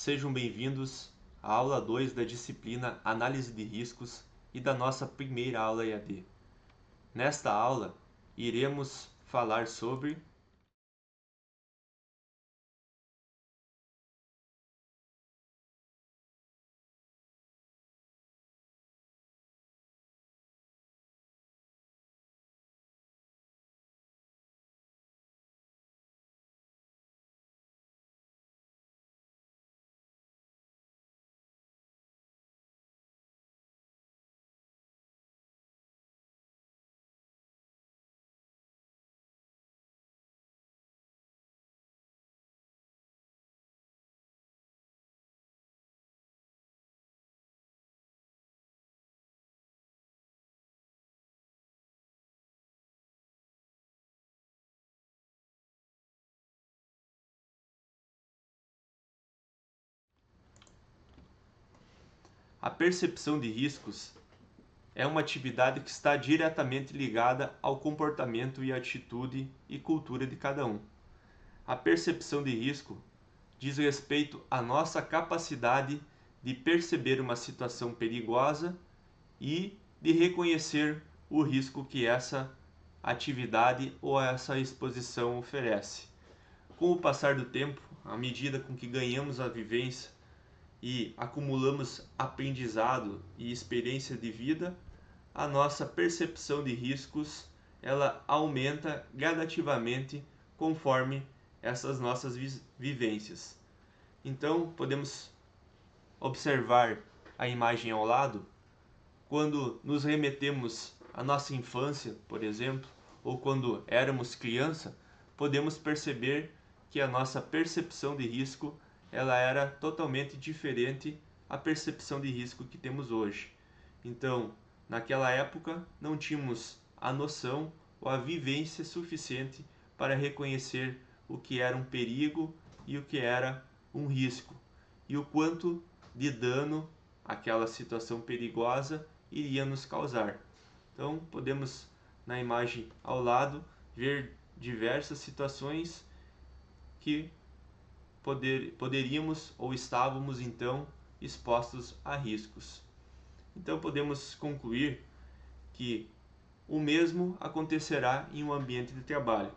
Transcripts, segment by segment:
Sejam bem-vindos à aula 2 da disciplina Análise de Riscos e da nossa primeira aula EAD. Nesta aula, iremos falar sobre a percepção de riscos. É uma atividade que está diretamente ligada ao comportamento e atitude e cultura de cada um. A percepção de risco diz respeito à nossa capacidade de perceber uma situação perigosa e de reconhecer o risco que essa atividade ou essa exposição oferece. Com o passar do tempo, à medida com que ganhamos a vivência e acumulamos aprendizado e experiência de vida, a nossa percepção de riscos ela aumenta gradativamente conforme essas nossas vivências. Então, podemos observar a imagem ao lado. Quando nos remetemos à nossa infância, por exemplo, ou quando éramos criança, podemos perceber que a nossa percepção de risco ela era totalmente diferente à percepção de risco que temos hoje. Então, naquela época, não tínhamos a noção ou a vivência suficiente para reconhecer o que era um perigo e o que era um risco, e o quanto de dano aquela situação perigosa iria nos causar. Então, podemos, na imagem ao lado, ver diversas situações que poderíamos ou estávamos então expostos a riscos. Então, podemos concluir que o mesmo acontecerá em um ambiente de trabalho.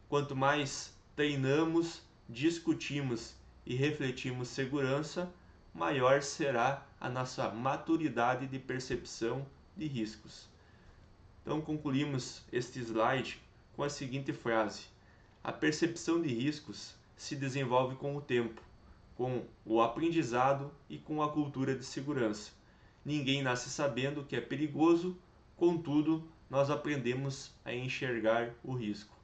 Quanto mais treinamos, discutimos e refletimos segurança, maior será a nossa maturidade de percepção de riscos. Então concluímos este slide com a seguinte frase: a percepção de riscos se desenvolve com o tempo, com o aprendizado e com a cultura de segurança. Ninguém nasce sabendo que é perigoso, contudo, nós aprendemos a enxergar o risco.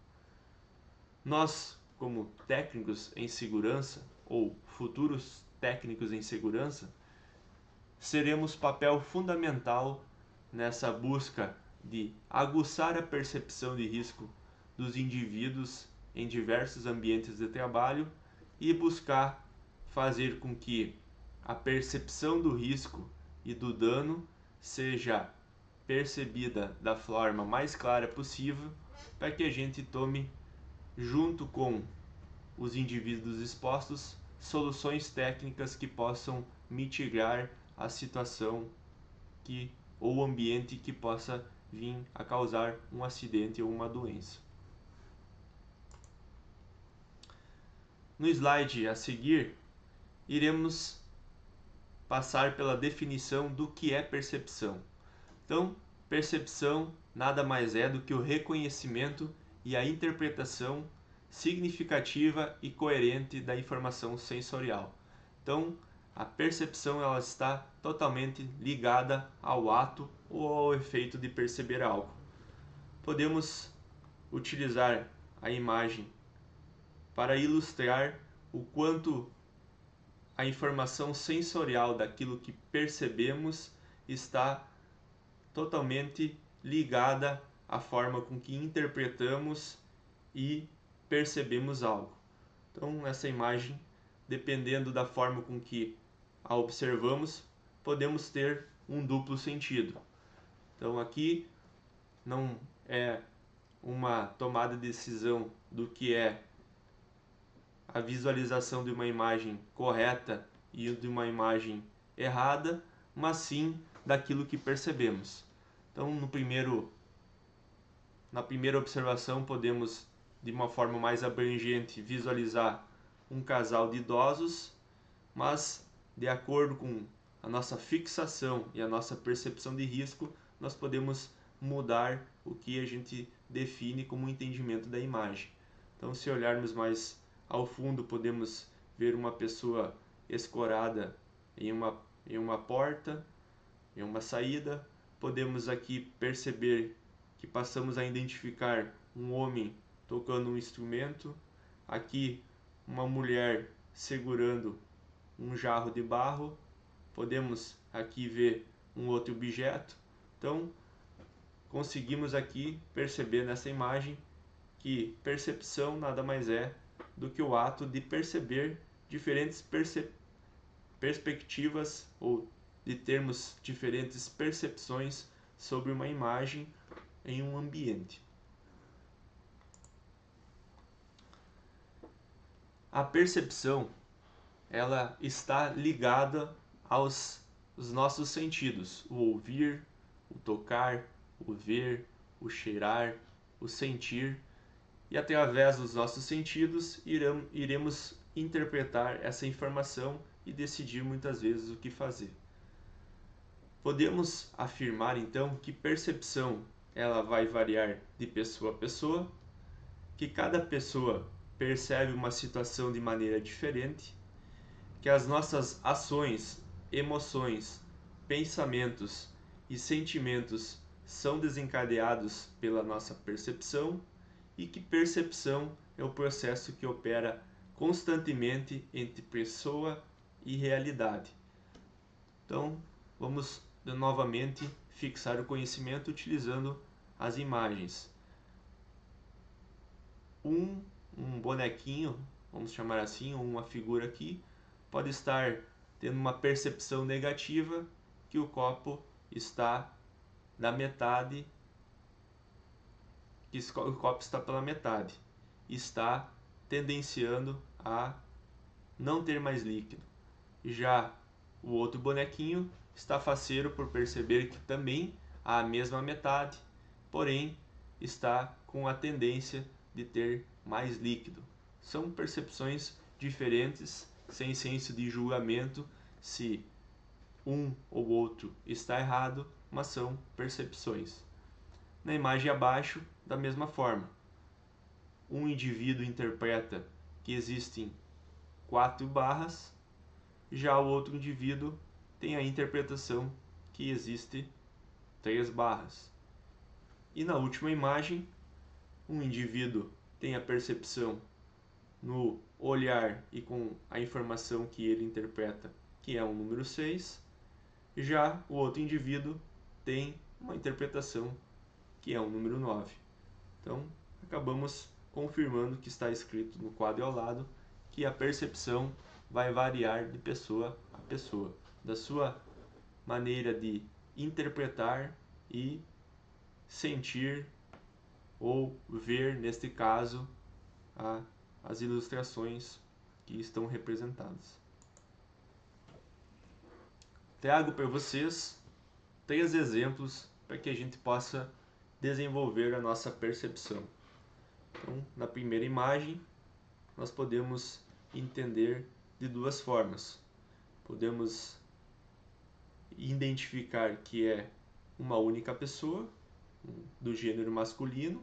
Nós, como técnicos em segurança ou futuros técnicos em segurança, seremos papel fundamental nessa busca de aguçar a percepção de risco dos indivíduos em diversos ambientes de trabalho e buscar fazer com que a percepção do risco e do dano seja percebida da forma mais clara possível, para que a gente tome, junto com os indivíduos expostos, soluções técnicas que possam mitigar a situação ou o ambiente que possa vir a causar um acidente ou uma doença. No slide a seguir, iremos passar pela definição do que é percepção. Então, percepção nada mais é do que o reconhecimento e a interpretação significativa e coerente da informação sensorial. Então, a percepção ela está totalmente ligada ao ato ou ao efeito de perceber algo. Podemos utilizar a imagem para ilustrar o quanto a informação sensorial daquilo que percebemos está totalmente ligada à forma com que interpretamos e percebemos algo. Então, nessa imagem, dependendo da forma com que a observamos, podemos ter um duplo sentido. Então, aqui não é uma tomada de decisão do que é a visualização de uma imagem correta e de uma imagem errada, mas sim daquilo que percebemos. Então, na primeira observação, podemos, de uma forma mais abrangente, visualizar um casal de idosos, mas, de acordo com a nossa fixação e a nossa percepção de risco, nós podemos mudar o que a gente define como entendimento da imagem. Então, se olharmos mais ao fundo, podemos ver uma pessoa escorada em uma porta, em uma saída. Podemos aqui perceber que passamos a identificar um homem tocando um instrumento, aqui uma mulher segurando um jarro de barro, podemos aqui ver um outro objeto. Então, conseguimos aqui perceber nessa imagem que percepção nada mais é do que o ato de perceber diferentes perspectivas ou de termos diferentes percepções sobre uma imagem em um ambiente. A percepção, ela está ligada os nossos sentidos, o ouvir, o tocar, o ver, o cheirar, o sentir, e através dos nossos sentidos iremos interpretar essa informação e decidir muitas vezes o que fazer. Podemos afirmar então que percepção ela vai variar de pessoa a pessoa, que cada pessoa percebe uma situação de maneira diferente, que as nossas ações, emoções, pensamentos e sentimentos são desencadeados pela nossa percepção e que percepção é o processo que opera constantemente entre pessoa e realidade. Então, vamos novamente fixar o conhecimento utilizando as imagens. Um bonequinho, vamos chamar assim, uma figura aqui, pode estar tendo uma percepção negativa que o copo está da metade, que o copo está pela metade, está tendenciando a não ter mais líquido. Já o outro bonequinho está faceiro por perceber que também há a mesma metade, porém está com a tendência de ter mais líquido. São percepções diferentes, sem senso de julgamento se um ou outro está errado, mas são percepções. Na imagem abaixo, da mesma forma, um indivíduo interpreta que existem 4 barras, já o outro indivíduo tem a interpretação que existe 3 barras. E na última imagem, um indivíduo tem a percepção no olhar e com a informação que ele interpreta que é um número 6, já o outro indivíduo tem uma interpretação que é um número 9. Então, acabamos confirmando que está escrito no quadro ao lado que a percepção vai variar de pessoa a pessoa, da sua maneira de interpretar e sentir ou ver, neste caso, as ilustrações que estão representadas. Trago para vocês 3 exemplos para que a gente possa desenvolver a nossa percepção. Então, na primeira imagem, nós podemos entender de 2 formas. Podemos identificar que é uma única pessoa, do gênero masculino.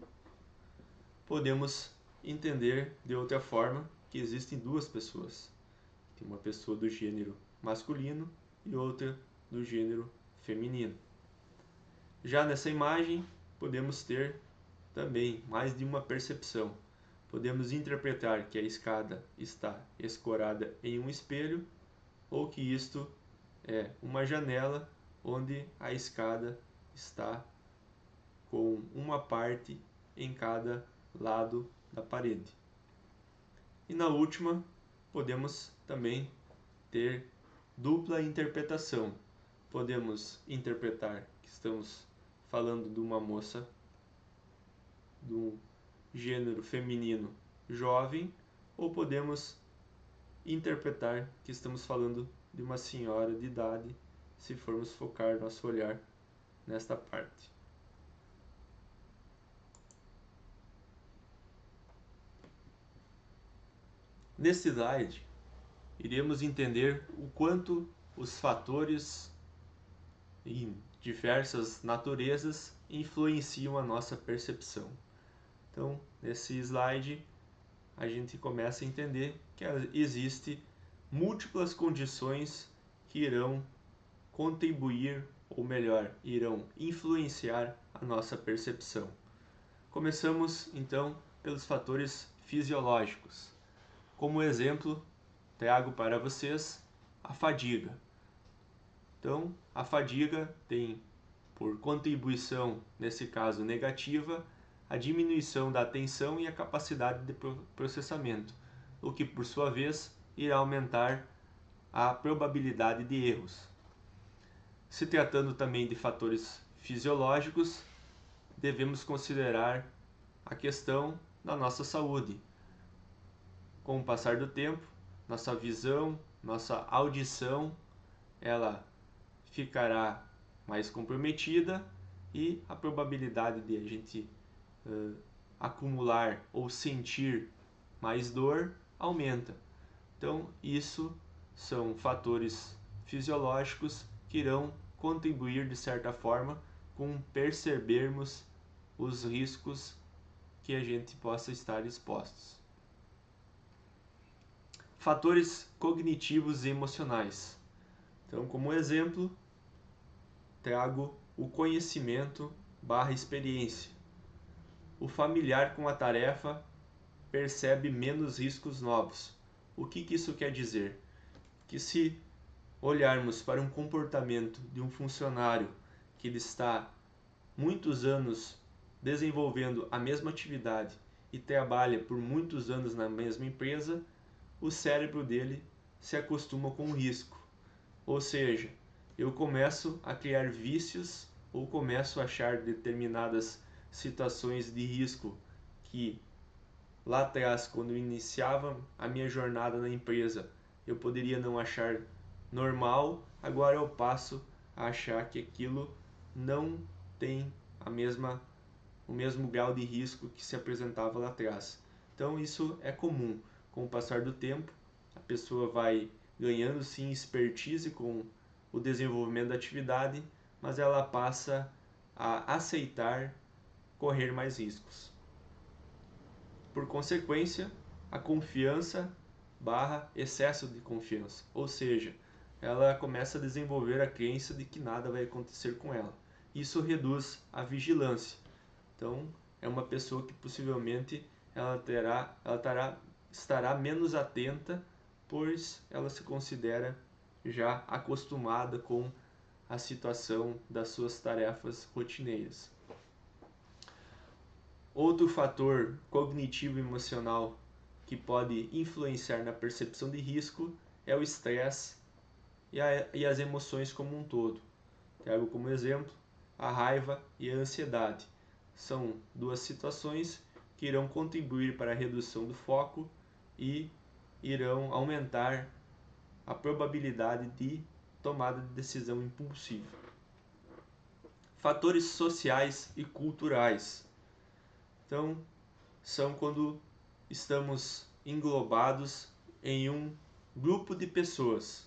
Podemos entender de outra forma que existem 2 pessoas. Tem uma pessoa do gênero masculino e outra do gênero feminino. Já nessa imagem, podemos ter também mais de uma percepção. Podemos interpretar que a escada está escorada em um espelho ou que isto é uma janela onde a escada está com uma parte em cada lado da parede. E na última, podemos também ter dupla interpretação. Podemos interpretar que estamos falando de uma moça do gênero feminino jovem, ou podemos interpretar que estamos falando de uma senhora de idade, se formos focar nosso olhar nesta parte. Neste slide, iremos entender o quanto os fatores em diversas naturezas influenciam a nossa percepção. Então, nesse slide, a gente começa a entender que existe múltiplas condições que irão contribuir, ou melhor, irão influenciar a nossa percepção. Começamos, então, pelos fatores fisiológicos. Como exemplo, trago para vocês a fadiga. Então, a fadiga tem por contribuição, nesse caso negativa, a diminuição da atenção e a capacidade de processamento, o que por sua vez irá aumentar a probabilidade de erros. Se tratando também de fatores fisiológicos, devemos considerar a questão da nossa saúde. Com o passar do tempo, nossa visão, nossa audição, ela ficará mais comprometida e a probabilidade de a gente acumular ou sentir mais dor aumenta. Então, isso são fatores fisiológicos que irão contribuir de certa forma com percebermos os riscos que a gente possa estar expostos. Fatores cognitivos e emocionais. Então, como exemplo, trago o conhecimento / experiência. O familiar com a tarefa percebe menos riscos novos. O que isso quer dizer? Que se olharmos para um comportamento de um funcionário que ele está muitos anos desenvolvendo a mesma atividade e trabalha por muitos anos na mesma empresa, o cérebro dele se acostuma com o risco. Ou seja, eu começo a criar vícios ou começo a achar determinadas situações de risco que lá atrás, quando eu iniciava a minha jornada na empresa, eu poderia não achar normal, agora eu passo a achar que aquilo não tem o mesmo grau de risco que se apresentava lá atrás. Então isso é comum. Com o passar do tempo, a pessoa vai ganhando sim expertise com o desenvolvimento da atividade, mas ela passa a aceitar correr mais riscos. Por consequência, a confiança / excesso de confiança, ou seja, ela começa a desenvolver a crença de que nada vai acontecer com ela. Isso reduz a vigilância. Então, é uma pessoa que possivelmente estará menos atenta, pois ela se considera já acostumada com a situação das suas tarefas rotineiras. Outro fator cognitivo e emocional que pode influenciar na percepção de risco é o estresse e as emoções como um todo. Trago como exemplo a raiva e a ansiedade. São duas situações que irão contribuir para a redução do foco e irão aumentar a probabilidade de tomada de decisão impulsiva. Fatores sociais e culturais. Então, são quando estamos englobados em um grupo de pessoas.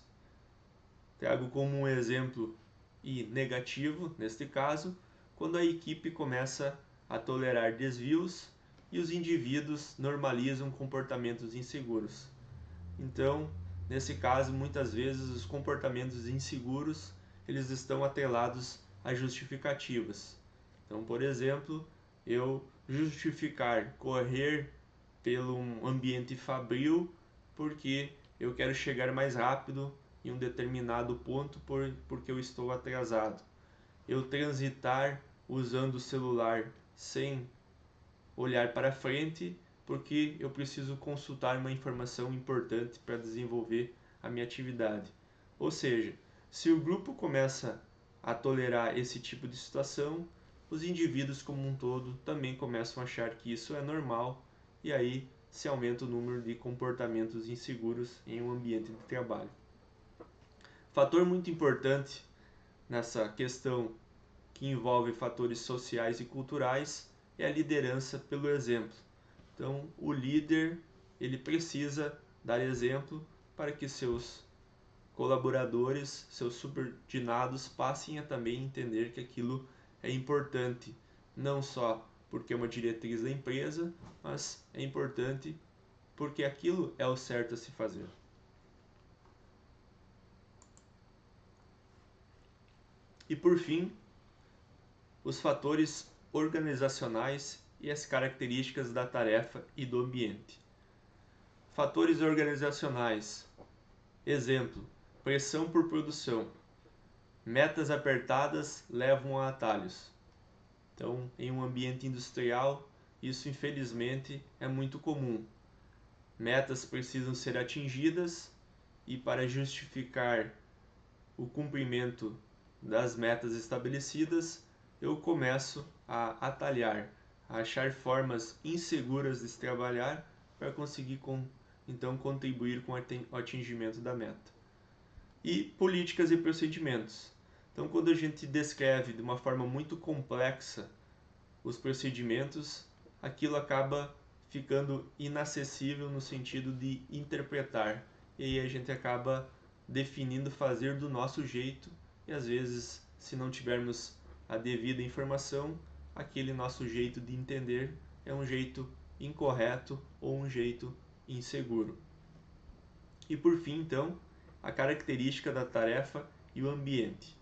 Trago como um exemplo e negativo, neste caso, quando a equipe começa a tolerar desvios e os indivíduos normalizam comportamentos inseguros. Então, nesse caso, muitas vezes os comportamentos inseguros, eles estão atrelados a justificativas. Então, por exemplo, eu justificar correr pelo um ambiente fabril porque eu quero chegar mais rápido em um determinado ponto porque eu estou atrasado. Eu transitar usando o celular sem olhar para frente porque eu preciso consultar uma informação importante para desenvolver a minha atividade. Ou seja, se o grupo começa a tolerar esse tipo de situação, os indivíduos como um todo também começam a achar que isso é normal e aí se aumenta o número de comportamentos inseguros em um ambiente de trabalho. Fator muito importante nessa questão que envolve fatores sociais e culturais é a liderança pelo exemplo. Então, o líder ele precisa dar exemplo para que seus colaboradores, seus subordinados passem a também entender que aquilo é importante, não só porque é uma diretriz da empresa, mas é importante porque aquilo é o certo a se fazer. E por fim, os fatores organizacionais e as características da tarefa e do ambiente. Fatores organizacionais. Exemplo: pressão por produção. Metas apertadas levam a atalhos. Então, em um ambiente industrial, isso infelizmente é muito comum. Metas precisam ser atingidas e para justificar o cumprimento das metas estabelecidas, eu começo a atalhar, a achar formas inseguras de se trabalhar para conseguir então contribuir com o atingimento da meta. E políticas e procedimentos. Então, quando a gente descreve de uma forma muito complexa os procedimentos, aquilo acaba ficando inacessível no sentido de interpretar. E aí a gente acaba definindo fazer do nosso jeito e às vezes, se não tivermos a devida informação, aquele nosso jeito de entender é um jeito incorreto ou um jeito inseguro. E por fim, então, a característica da tarefa e o ambiente.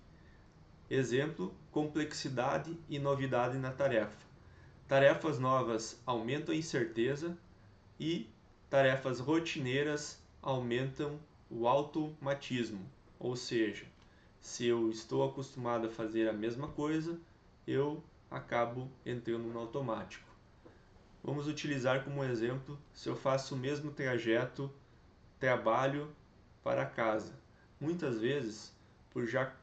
Exemplo: complexidade e novidade na tarefa. Tarefas novas aumentam a incerteza e tarefas rotineiras aumentam o automatismo, ou seja, se eu estou acostumado a fazer a mesma coisa, eu acabo entrando no automático. Vamos utilizar como exemplo se eu faço o mesmo trajeto trabalho para casa. Muitas vezes, por já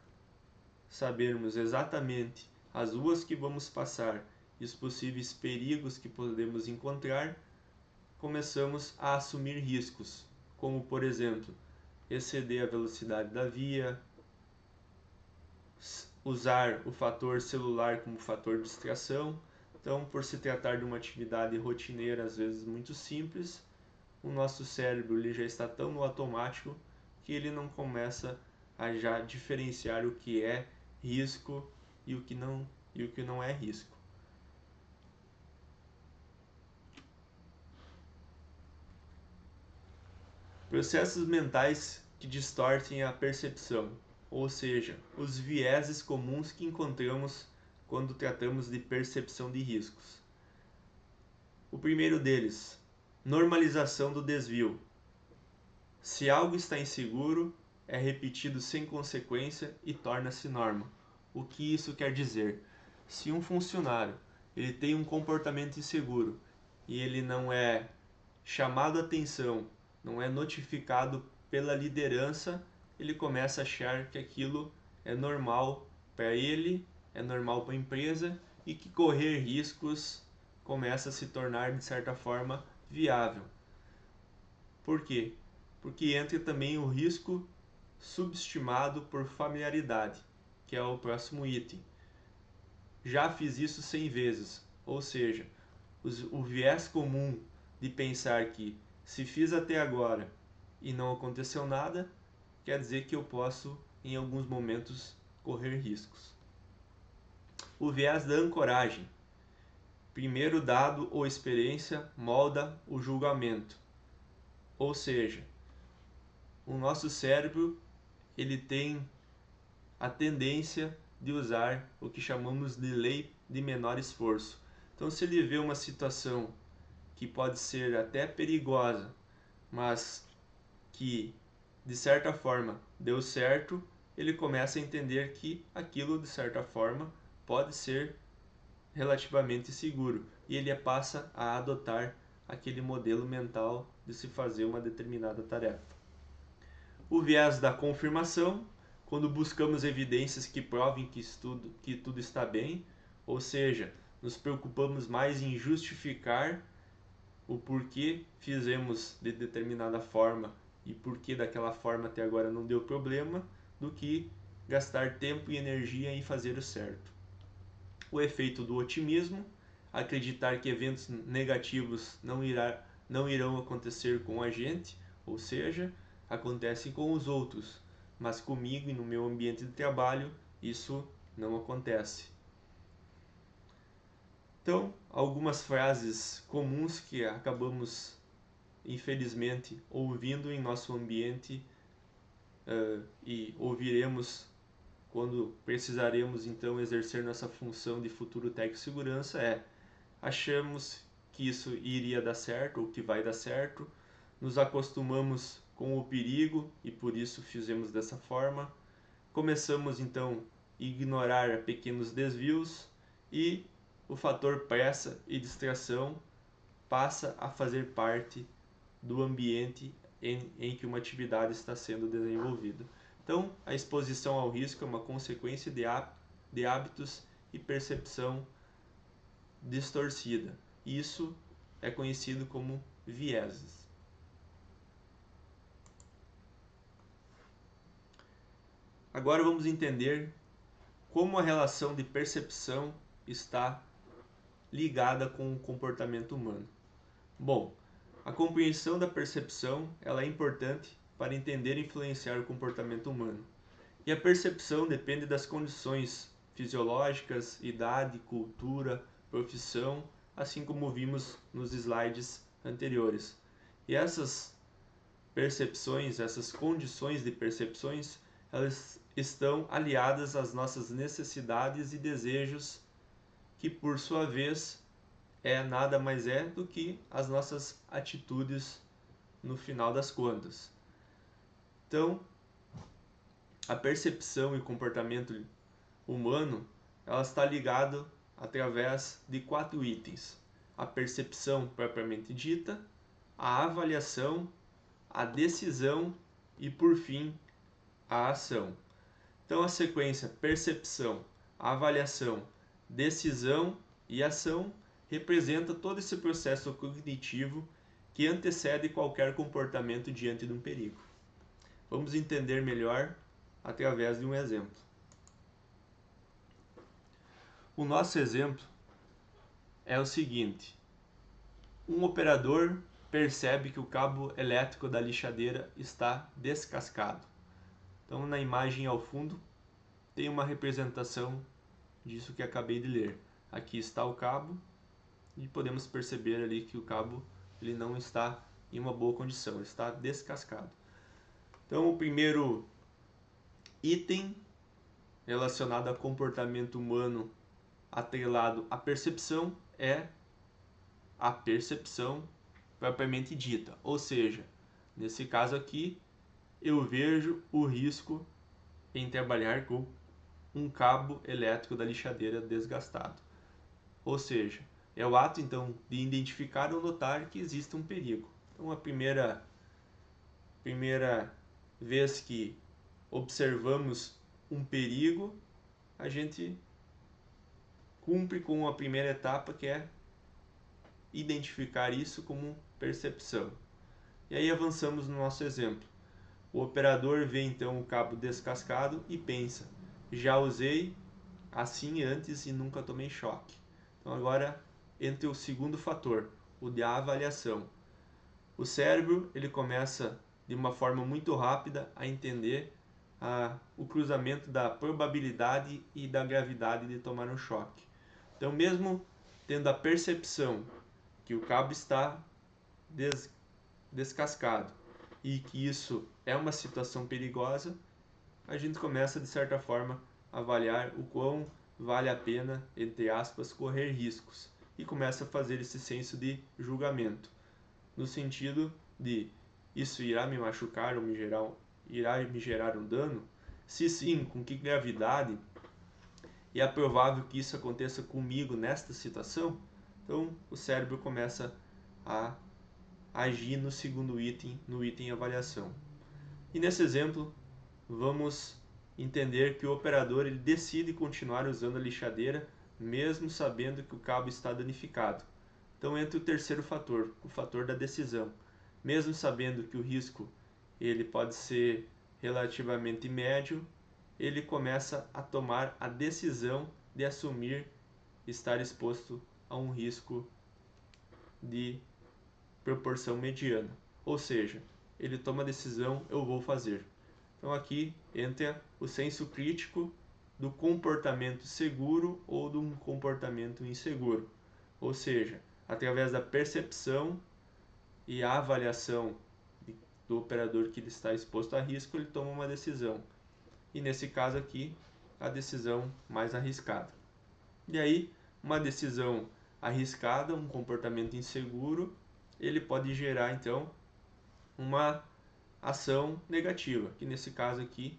sabermos exatamente as ruas que vamos passar e os possíveis perigos que podemos encontrar, começamos a assumir riscos, como por exemplo, exceder a velocidade da via, usar o fator celular como fator de distração. Então, por se tratar de uma atividade rotineira, às vezes muito simples, o nosso cérebro ele já está tão no automático que ele não começa a já diferenciar o que é risco e o que não é risco. Processos mentais que distorcem a percepção, ou seja, os vieses comuns que encontramos quando tratamos de percepção de riscos. O primeiro deles, normalização do desvio. Se algo está inseguro, é repetido sem consequência e torna-se norma. O que isso quer dizer? Se um funcionário ele tem um comportamento inseguro e ele não é chamado a atenção, não é notificado pela liderança, ele começa a achar que aquilo é normal para ele, é normal para a empresa e que correr riscos começa a se tornar de certa forma viável. Por quê? Porque entra também o risco subestimado por familiaridade, que é o próximo item. Já fiz isso 100 vezes, ou seja, o viés comum de pensar que se fiz até agora e não aconteceu nada, quer dizer que eu posso, em alguns momentos, correr riscos. O viés da ancoragem. Primeiro dado ou experiência molda o julgamento. Ou seja, o nosso cérebro ele tem a tendência de usar o que chamamos de lei de menor esforço. Então, se ele vê uma situação que pode ser até perigosa, mas que de certa forma deu certo, ele começa a entender que aquilo de certa forma pode ser relativamente seguro e ele passa a adotar aquele modelo mental de se fazer uma determinada tarefa. O viés da confirmação, quando buscamos evidências que provem que tudo está bem, ou seja, nos preocupamos mais em justificar o porquê fizemos de determinada forma e porquê daquela forma até agora não deu problema, do que gastar tempo e energia em fazer o certo. O efeito do otimismo, acreditar que eventos negativos não irão acontecer com a gente, ou seja, acontecem com os outros, mas comigo e no meu ambiente de trabalho isso não acontece. Então, algumas frases comuns que acabamos, infelizmente, ouvindo em nosso ambiente e ouviremos quando precisaremos então exercer nossa função de futuro técnico de segurança é: achamos que isso iria dar certo ou que vai dar certo, nos acostumamos com o perigo e por isso fizemos dessa forma, começamos então a ignorar pequenos desvios e o fator pressa e distração passa a fazer parte do ambiente em que uma atividade está sendo desenvolvida. Então, a exposição ao risco é uma consequência de hábitos e percepção distorcida. Isso é conhecido como vieses. Agora vamos entender como a relação de percepção está ligada com o comportamento humano. Bom, a compreensão da percepção ela é importante para entender e influenciar o comportamento humano. E a percepção depende das condições fisiológicas, idade, cultura, profissão, assim como vimos nos slides anteriores. E essas percepções, essas condições de percepções, elas estão aliadas às nossas necessidades e desejos, que por sua vez nada mais é do que as nossas atitudes no final das contas. Então, a percepção e comportamento humano, ela está ligado através de 4 itens: a percepção propriamente dita, a avaliação, a decisão e, por fim, a ação. Então, a sequência percepção, avaliação, decisão e ação representa todo esse processo cognitivo que antecede qualquer comportamento diante de um perigo. Vamos entender melhor através de um exemplo. O nosso exemplo é o seguinte: um operador percebe que o cabo elétrico da lixadeira está descascado. Então, na imagem ao fundo, tem uma representação disso que acabei de ler. Aqui está o cabo e podemos perceber ali que o cabo ele não está em uma boa condição, está descascado. Então, o primeiro item relacionado a comportamento humano atrelado à percepção é a percepção propriamente dita. Ou seja, nesse caso aqui, eu vejo o risco em trabalhar com um cabo elétrico da lixadeira desgastado. Ou seja, é o ato então de identificar ou notar que existe um perigo. Então, a primeira vez que observamos um perigo, a gente cumpre com a primeira etapa, que é identificar isso como percepção. E aí avançamos no nosso exemplo. O operador vê então o cabo descascado e pensa: já usei assim antes e nunca tomei choque. Então agora entra o segundo fator, o de avaliação. O cérebro ele começa de uma forma muito rápida a entender o cruzamento da probabilidade e da gravidade de tomar um choque. Então, mesmo tendo a percepção que o cabo está descascado e que isso é uma situação perigosa, a gente começa, de certa forma, a avaliar o quão vale a pena, entre aspas, correr riscos, e começa a fazer esse senso de julgamento, no sentido de: isso irá me machucar ou irá me gerar um dano? Se sim, com que gravidade? E é provável que isso aconteça comigo nesta situação? Então, o cérebro começa a agir no segundo item, no item avaliação. E nesse exemplo, vamos entender que o operador ele decide continuar usando a lixadeira, mesmo sabendo que o cabo está danificado. Então entra o terceiro fator, o fator da decisão. Mesmo sabendo que o risco ele pode ser relativamente médio, ele começa a tomar a decisão de assumir estar exposto a um risco de proporção mediana. Ou seja, ele toma a decisão, eu vou fazer. Então aqui entra o senso crítico do comportamento seguro ou de um comportamento inseguro. Ou seja, através da percepção e a avaliação do operador que ele está exposto a risco, ele toma uma decisão. E nesse caso aqui, a decisão mais arriscada. E aí, uma decisão arriscada, um comportamento inseguro, ele pode gerar então uma ação negativa, que nesse caso aqui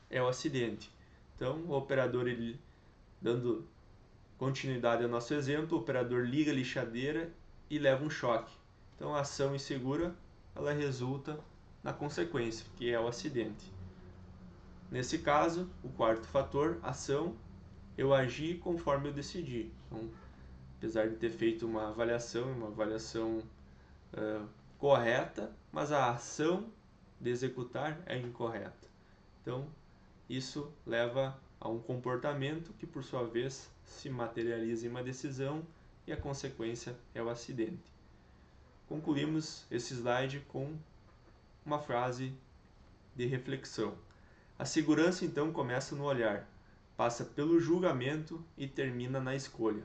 é o acidente. Então, o operador, ele, dando continuidade ao nosso exemplo, o operador liga a lixadeira e leva um choque. Então, a ação insegura, ela resulta na consequência, que é o acidente. Nesse caso, o quarto fator, ação, eu agi conforme eu decidi. Então, apesar de ter feito uma avaliação correta, mas a ação de executar é incorreta. Então, isso leva a um comportamento que, por sua vez, se materializa em uma decisão e a consequência é o acidente. Concluímos esse slide com uma frase de reflexão. A segurança, então, começa no olhar, passa pelo julgamento e termina na escolha.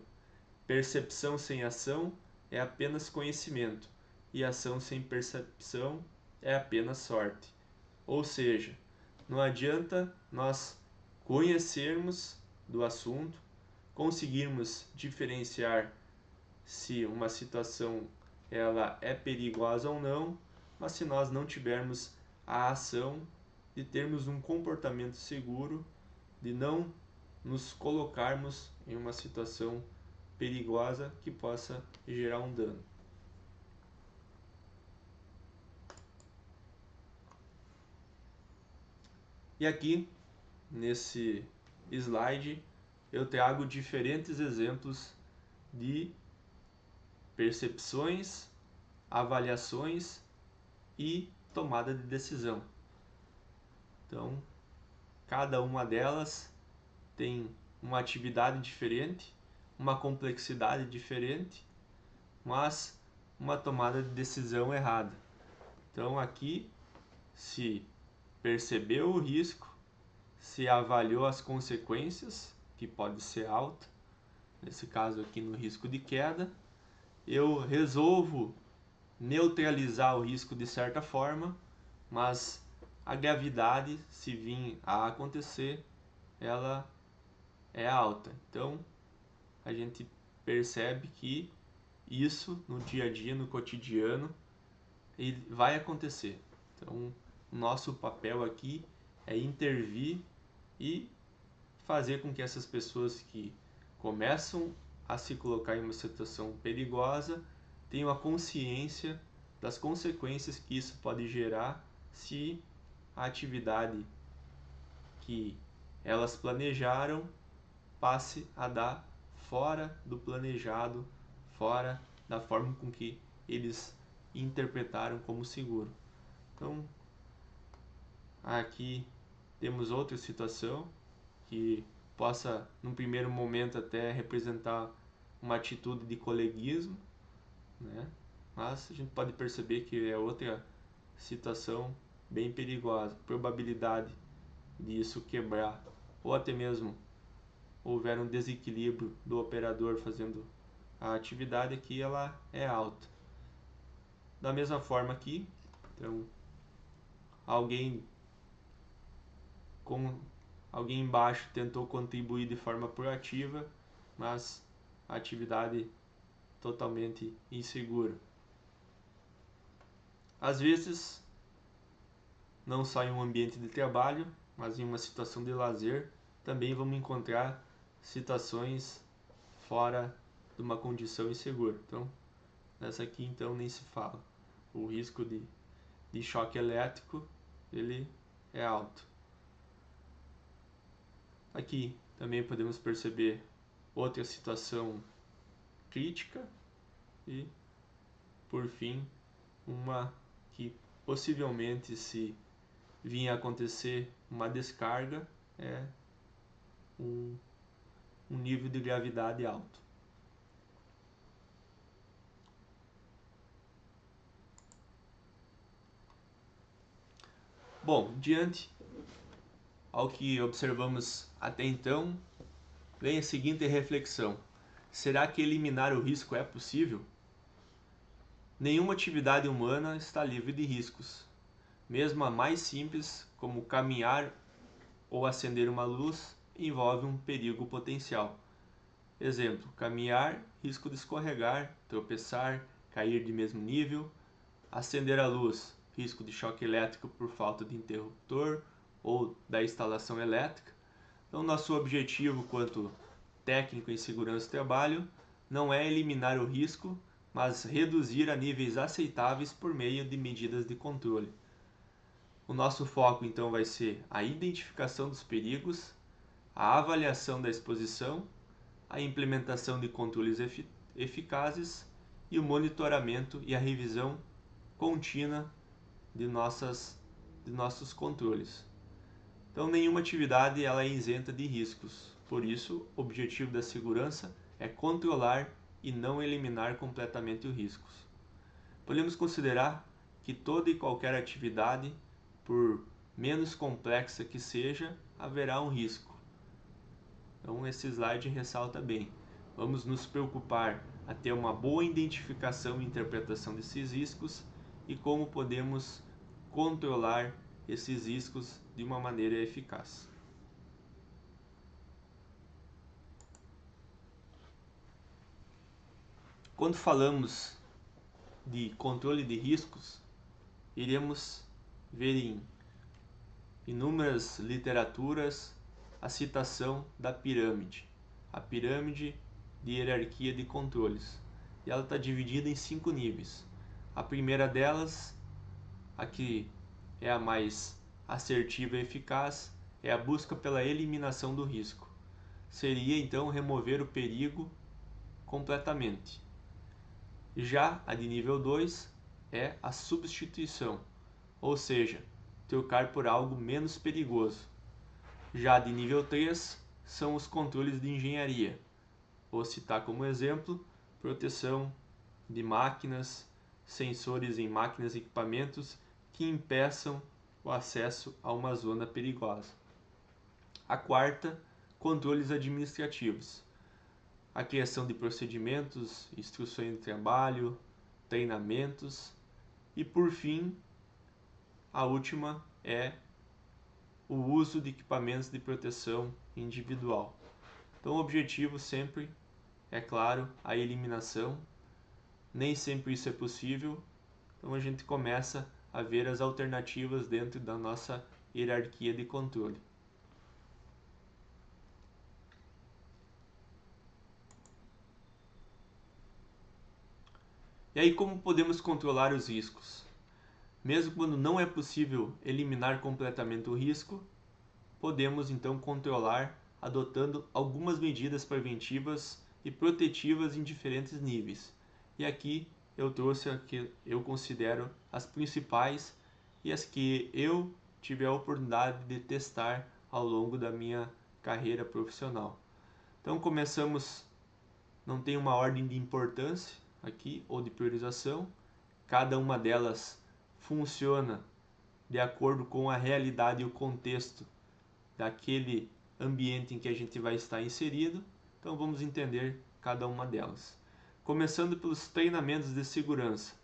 Percepção sem ação é apenas conhecimento, e ação sem percepção é apenas sorte. Ou seja, não adianta nós conhecermos do assunto, conseguirmos diferenciar se uma situação ela é perigosa ou não, mas se nós não tivermos a ação de termos um comportamento seguro, de não nos colocarmos em uma situação perigosa que possa gerar um dano. E aqui, nesse slide, eu trago diferentes exemplos de percepções, avaliações e tomada de decisão. Então, cada uma delas tem uma atividade diferente, uma complexidade diferente, mas uma tomada de decisão errada. Então, aqui, se percebeu o risco, se avaliou as consequências, que pode ser alta, nesse caso aqui no risco de queda, eu resolvo neutralizar o risco de certa forma, mas a gravidade, se vir a acontecer, ela é alta. Então, a gente percebe que isso no dia a dia, no cotidiano, ele vai acontecer. Então, o nosso papel aqui é intervir e fazer com que essas pessoas que começam a se colocar em uma situação perigosa tenham a consciência das consequências que isso pode gerar se a atividade que elas planejaram passe a dar fora do planejado, fora da forma com que eles interpretaram como seguro. Então, aqui temos outra situação que possa, num primeiro momento, até representar uma atitude de coleguismo, né? Mas a gente pode perceber que é outra situação bem perigosa. A probabilidade disso quebrar ou até mesmo houver um desequilíbrio do operador fazendo a atividade aqui, ela é alta. Da mesma forma aqui, então, alguém embaixo tentou contribuir de forma proativa, mas a atividade totalmente insegura. Às vezes, não só em um ambiente de trabalho, mas em uma situação de lazer, também vamos encontrar situações fora de uma condição insegura. Então, nessa aqui então nem se fala. O risco de choque elétrico, ele é alto. Aqui também podemos perceber outra situação crítica, e, por fim, uma que possivelmente, se vir a acontecer uma descarga, é um nível de gravidade alto. Bom, diante ao que observamos até então, vem a seguinte reflexão: será que eliminar o risco é possível? Nenhuma atividade humana está livre de riscos. Mesmo a mais simples, como caminhar ou acender uma luz, envolve um perigo potencial. Exemplo: caminhar, risco de escorregar, tropeçar, cair de mesmo nível. Acender a luz, risco de choque elétrico por falta de interruptor ou da instalação elétrica. Então, nosso objetivo quanto técnico em segurança do trabalho não é eliminar o risco, mas reduzir a níveis aceitáveis por meio de medidas de controle. O nosso foco então vai ser a identificação dos perigos, a avaliação da exposição, a implementação de controles eficazes e o monitoramento e a revisão contínua de nossos controles. Então, nenhuma atividade ela é isenta de riscos. Por isso, o objetivo da segurança é controlar e não eliminar completamente os riscos. Podemos considerar que toda e qualquer atividade, por menos complexa que seja, haverá um risco. Então, esse slide ressalta bem. Vamos nos preocupar a ter uma boa identificação e interpretação desses riscos e como podemos controlar esses riscos de uma maneira eficaz. Quando falamos de controle de riscos, iremos ver em inúmeras literaturas a citação da pirâmide, a pirâmide de hierarquia de controles. E ela está dividida em 5 níveis. A primeira delas, a que é a mais assertiva e eficaz, é a busca pela eliminação do risco. Seria então remover o perigo completamente. Já a de nível 2 é a substituição, ou seja, trocar por algo menos perigoso. Já de nível 3 são os controles de engenharia. Vou citar como exemplo: proteção de máquinas, sensores em máquinas e equipamentos que impeçam o acesso a uma zona perigosa. A quarta, controles administrativos. A criação de procedimentos, instruções de trabalho, treinamentos. E por fim, a última é o uso de equipamentos de proteção individual. Então, o objetivo sempre é, claro, a eliminação. Nem sempre isso é possível, então a gente começa a ver as alternativas dentro da nossa hierarquia de controle. E aí, como podemos controlar os riscos? Mesmo quando não é possível eliminar completamente o risco, podemos então controlar adotando algumas medidas preventivas e protetivas em diferentes níveis. E aqui eu trouxe as que eu considero as principais e as que eu tive a oportunidade de testar ao longo da minha carreira profissional. Então começamos, não tem uma ordem de importância aqui ou de priorização, cada uma delas funciona de acordo com a realidade e o contexto daquele ambiente em que a gente vai estar inserido. Então vamos entender cada uma delas. Começando pelos treinamentos de segurança.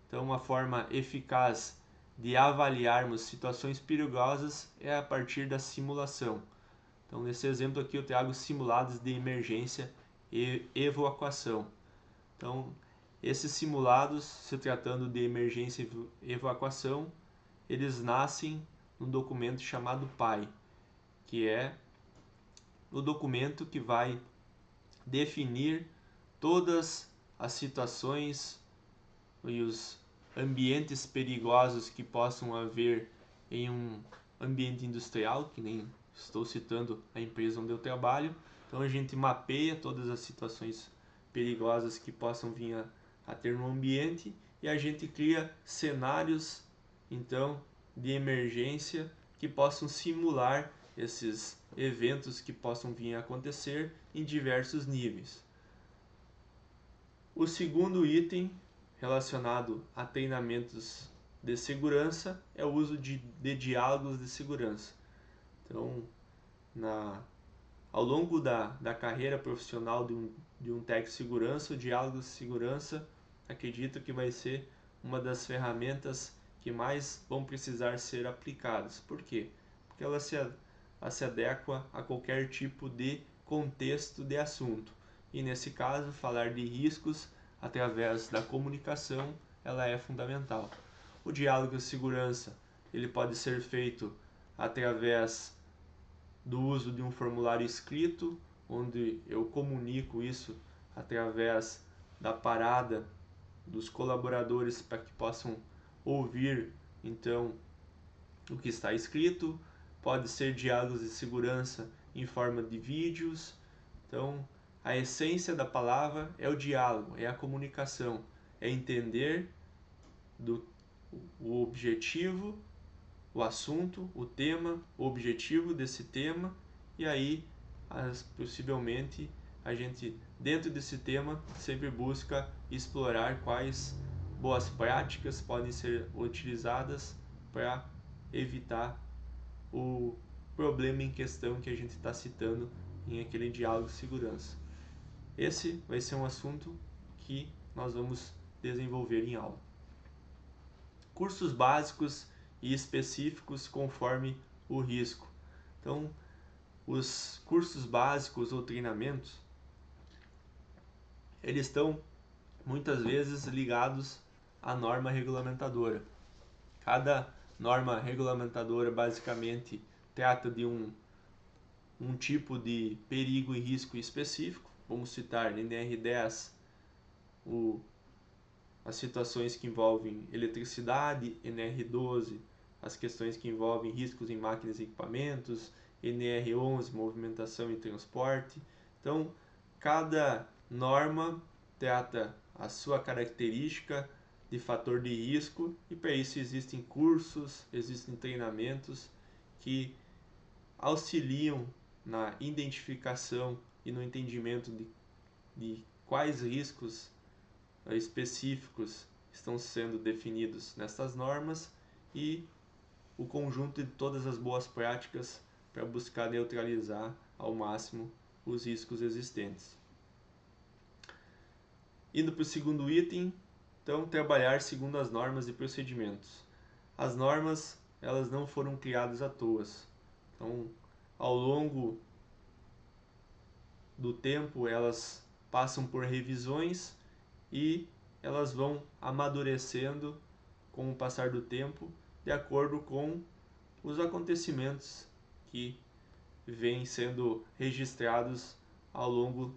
Então, uma forma eficaz de avaliarmos situações perigosas é a partir da simulação. Então, nesse exemplo aqui eu trago simulados de emergência e evacuação. Então, esses simulados, se tratando de emergência e evacuação, eles nascem num documento chamado PAI, que é o documento que vai definir todas as situações e os ambientes perigosos que possam haver em um ambiente industrial, que nem estou citando a empresa onde eu trabalho. Então a gente mapeia todas as situações perigosas que possam vir a ter no ambiente e a gente cria cenários, então, de emergência que possam simular esses eventos que possam vir a acontecer em diversos níveis. O segundo item relacionado a treinamentos de segurança é o uso de diálogos de segurança. Então, ao longo da carreira profissional de um técnico de segurança, o diálogo de segurança acredito que vai ser uma das ferramentas que mais vão precisar ser aplicadas. Por quê? Porque ela se adequa a qualquer tipo de contexto de assunto. E nesse caso, falar de riscos através da comunicação, ela é fundamental. O diálogo de segurança, ele pode ser feito através do uso de um formulário escrito, onde eu comunico isso através da parada dos colaboradores para que possam ouvir então o que está escrito. Pode ser diálogos de segurança em forma de vídeos. Então, a essência da palavra é o diálogo, é a comunicação, é entender o objetivo, o assunto, o tema, o objetivo desse tema, e aí possivelmente a gente dentro desse tema sempre busca explorar quais boas práticas podem ser utilizadas para evitar o problema em questão que a gente está citando em aquele diálogo de segurança. Esse vai ser um assunto que nós vamos desenvolver em aula. Cursos básicos e específicos conforme o risco. Então, os cursos básicos ou treinamentos, eles estão muitas vezes ligados à norma regulamentadora. Cada norma regulamentadora basicamente trata de um tipo de perigo e risco específico. Vamos citar NR10, as situações que envolvem eletricidade, NR12, as questões que envolvem riscos em máquinas e equipamentos, NR11, movimentação e transporte. Então, cada norma trata a sua característica de fator de risco e para isso existem cursos, existem treinamentos que auxiliam na identificação e no entendimento de quais riscos específicos estão sendo definidos nestas normas e o conjunto de todas as boas práticas para buscar neutralizar ao máximo os riscos existentes. Indo para o segundo item, então, trabalhar segundo as normas e procedimentos. As normas, elas não foram criadas à toa. Então, ao longo do tempo, elas passam por revisões e elas vão amadurecendo com o passar do tempo, de acordo com os acontecimentos que vêm sendo registrados ao longo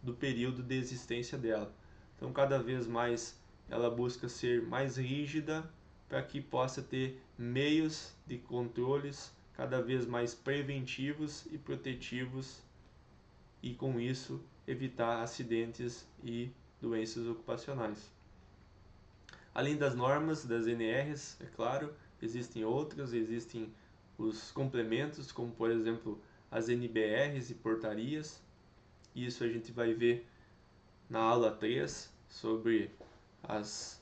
do período de existência dela. Então, cada vez mais ela busca ser mais rígida para que possa ter meios de controles cada vez mais preventivos e protetivos e com isso evitar acidentes e doenças ocupacionais. Além das normas das NRs, é claro, existem outras, existem os complementos, como por exemplo as NBRs e portarias. Isso a gente vai ver na aula 3 sobre as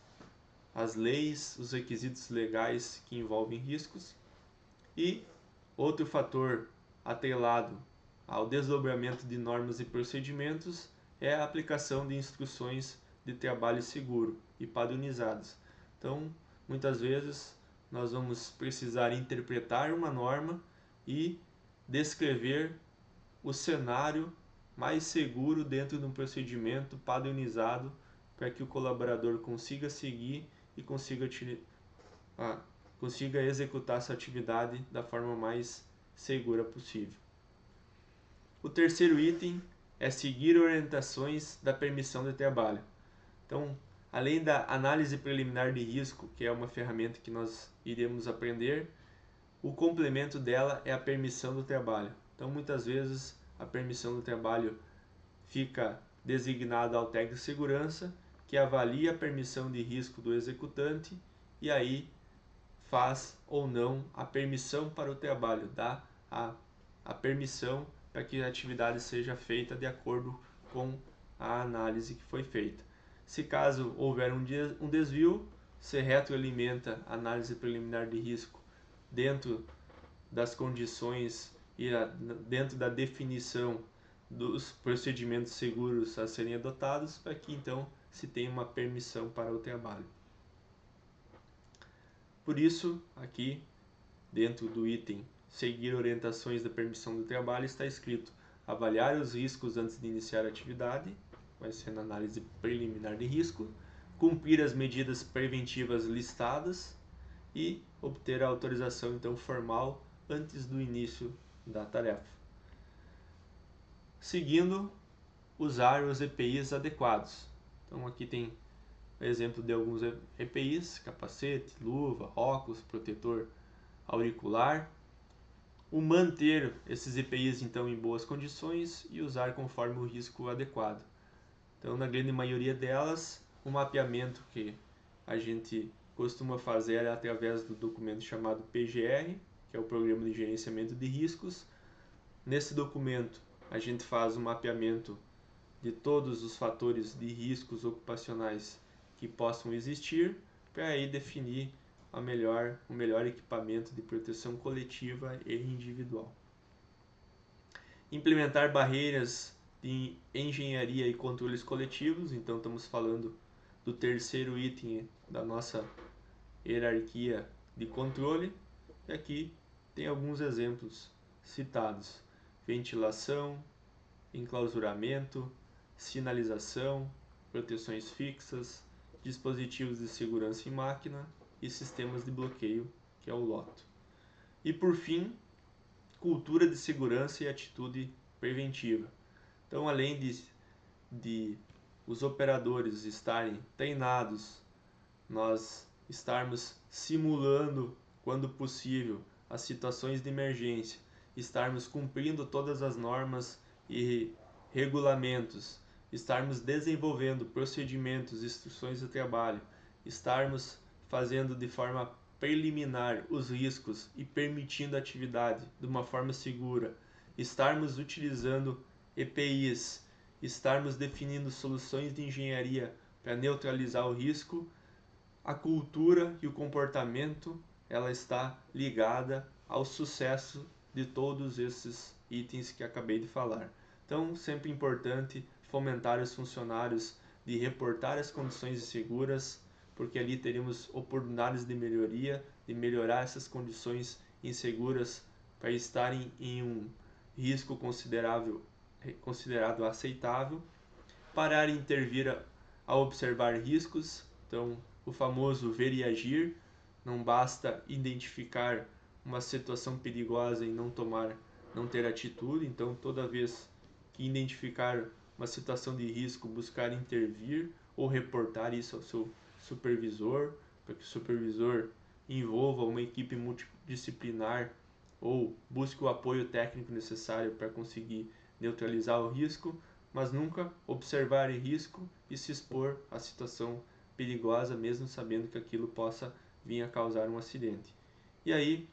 leis, os requisitos legais que envolvem riscos. E outro fator atrelado ao desdobramento de normas e procedimentos é a aplicação de instruções de trabalho seguro e padronizadas. Então, muitas vezes nós vamos precisar interpretar uma norma e descrever o cenário mais seguro dentro de um procedimento padronizado para que o colaborador consiga seguir e consiga executar essa atividade da forma mais segura possível. O terceiro item é seguir orientações da permissão de trabalho. Então, além da análise preliminar de risco, que é uma ferramenta que nós iremos aprender, o complemento dela é a permissão do trabalho. Então, muitas vezes, a permissão do trabalho fica designada ao técnico de segurança, que avalia a permissão de risco do executante e aí faz ou não a permissão para o trabalho, dá a permissão para que a atividade seja feita de acordo com a análise que foi feita. Se caso houver um desvio, se retroalimenta a análise preliminar de risco dentro das condições e dentro da definição dos procedimentos seguros a serem adotados para que então se tenha uma permissão para o trabalho. Por isso, aqui dentro do item seguir orientações da permissão do trabalho está escrito avaliar os riscos antes de iniciar a atividade, vai ser na análise preliminar de risco, cumprir as medidas preventivas listadas e obter a autorização então formal antes do início da tarefa. Seguindo, usar os EPIs adequados. Então aqui tem exemplo de alguns EPIs, capacete, luva, óculos, protetor auricular. O manter esses EPIs então em boas condições e usar conforme o risco adequado. Então na grande maioria delas, o mapeamento que a gente costuma fazer através do documento chamado PGR, que é o Programa de Gerenciamento de Riscos. Nesse documento, a gente faz um mapeamento de todos os fatores de riscos ocupacionais que possam existir, para aí definir o melhor equipamento de proteção coletiva e individual. Implementar barreiras de engenharia e controles coletivos, então estamos falando do terceiro item da nossa hierarquia de controle, e aqui tem alguns exemplos citados: ventilação, enclausuramento, sinalização, proteções fixas, dispositivos de segurança em máquina e sistemas de bloqueio, que é o LOTO. E por fim, cultura de segurança e atitude preventiva. Então, além de os operadores estarem treinados, nós estarmos simulando, quando possível, as situações de emergência, estarmos cumprindo todas as normas e regulamentos, estarmos desenvolvendo procedimentos, instruções de trabalho, estarmos fazendo de forma preliminar os riscos e permitindo a atividade de uma forma segura, estarmos utilizando EPIs, estarmos definindo soluções de engenharia para neutralizar o risco, a cultura e o comportamento ela está ligada ao sucesso de todos esses itens que acabei de falar. Então, sempre importante fomentar os funcionários de reportar as condições inseguras, porque ali teremos oportunidades de melhoria, de melhorar essas condições inseguras para estarem em um risco considerado aceitável. Parar e intervir a observar riscos, então o famoso ver e agir. Não basta identificar uma situação perigosa e não ter atitude. Então, toda vez que identificar uma situação de risco, buscar intervir ou reportar isso ao seu supervisor, para que o supervisor envolva uma equipe multidisciplinar ou busque o apoio técnico necessário para conseguir neutralizar o risco, mas nunca observar o risco e se expor à situação perigosa, mesmo sabendo que aquilo possa vir a causar um acidente. E aí,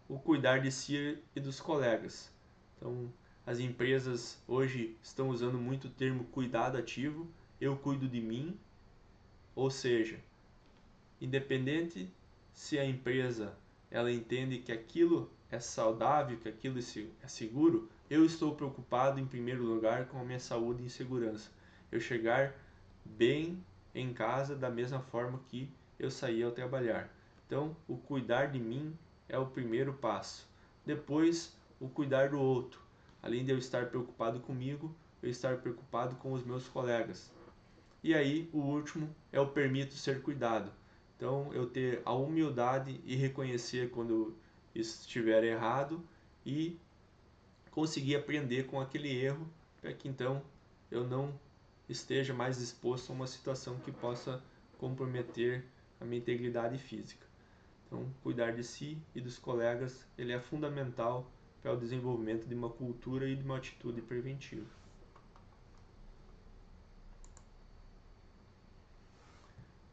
o cuidar de si e dos colegas. Então, as empresas hoje estão usando muito o termo cuidado ativo, eu cuido de mim, ou seja, independente se a empresa ela entende que aquilo é saudável, que aquilo é seguro, eu estou preocupado em primeiro lugar com a minha saúde e segurança. Eu chegar bem em casa da mesma forma que eu saí ao trabalhar. Então, o cuidar de mim é o primeiro passo. Depois, o cuidar do outro. Além de eu estar preocupado comigo, eu estar preocupado com os meus colegas. E aí, o último é o permito ser cuidado. Então, eu ter a humildade e reconhecer quando eu estiver errado e conseguir aprender com aquele erro para que então eu não esteja mais exposto a uma situação que possa comprometer a minha integridade física. Então, cuidar de si e dos colegas, ele é fundamental para o desenvolvimento de uma cultura e de uma atitude preventiva.